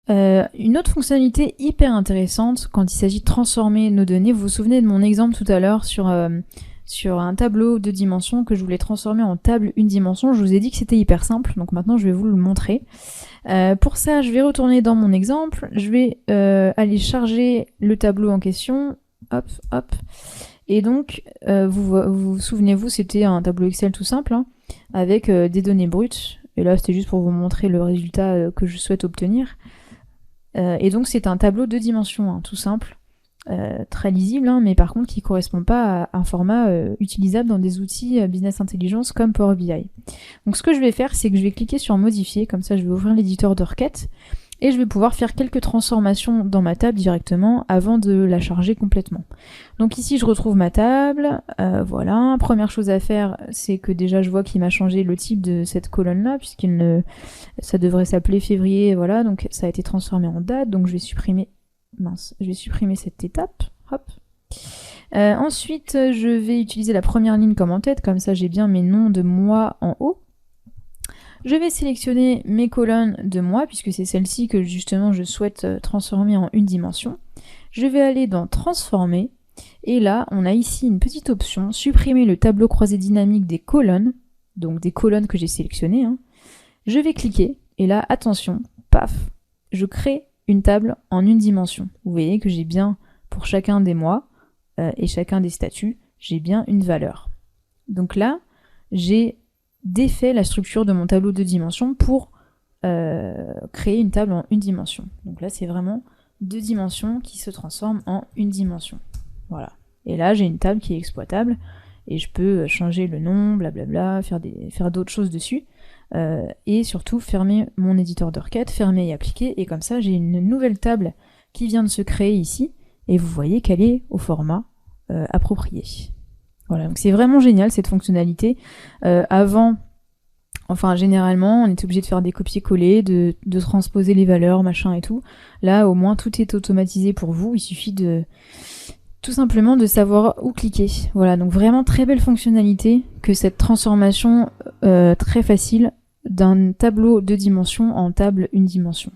Une autre fonctionnalité hyper intéressante quand il s'agit de transformer nos données, vous vous souvenez de mon exemple tout à l'heure sur un tableau de dimensions que je voulais transformer en table une dimension, je vous ai dit que c'était hyper simple, donc maintenant je vais vous le montrer. Pour ça, je vais retourner dans mon exemple, je vais aller charger le tableau en question, hop, hop, et donc vous souvenez-vous, c'était un tableau Excel tout simple, hein, avec des données brutes, et là c'était juste pour vous montrer le résultat que je souhaite obtenir. Et donc c'est un tableau de dimensions, hein, tout simple, très lisible, hein, mais par contre qui ne correspond pas à un format utilisable dans des outils Business Intelligence comme Power BI. Donc ce que je vais faire, c'est que je vais cliquer sur modifier, comme ça je vais ouvrir l'éditeur de requêtes, et je vais pouvoir faire quelques transformations dans ma table directement avant de la charger complètement. Donc ici je retrouve ma table, voilà, première chose à faire, c'est que déjà je vois qu'il m'a changé le type de cette colonne là, ça devrait s'appeler février, voilà, donc ça a été transformé en date, donc je vais supprimer cette étape, hop. Ensuite je vais utiliser la première ligne comme en tête, comme ça j'ai bien mes noms de mois en haut. Je vais sélectionner mes colonnes de mois, puisque c'est celle-ci que justement je souhaite transformer en une dimension. Je vais aller dans Transformer, et là on a ici une petite option, supprimer le tableau croisé dynamique des colonnes, donc des colonnes que j'ai sélectionnées, hein. Je vais cliquer, et là attention, paf, je crée une table en une dimension. Vous voyez que j'ai bien, pour chacun des mois et chacun des statuts, j'ai bien une valeur. Donc là, j'ai défait la structure de mon tableau de dimensions pour créer une table en une dimension. Donc là, c'est vraiment deux dimensions qui se transforment en une dimension. Voilà. Et là, j'ai une table qui est exploitable et je peux changer le nom, blablabla, faire d'autres choses dessus. Et surtout fermer mon éditeur de requêtes, fermer et appliquer, et comme ça j'ai une nouvelle table qui vient de se créer ici, et vous voyez qu'elle est au format approprié. Voilà, donc c'est vraiment génial cette fonctionnalité. Généralement, on est obligé de faire des copier-coller, de transposer les valeurs, machin et tout. Là, au moins, tout est automatisé pour vous. Il suffit tout simplement de savoir où cliquer. Voilà, donc vraiment très belle fonctionnalité que cette transformation très facile d'un tableau de dimension en table une dimension.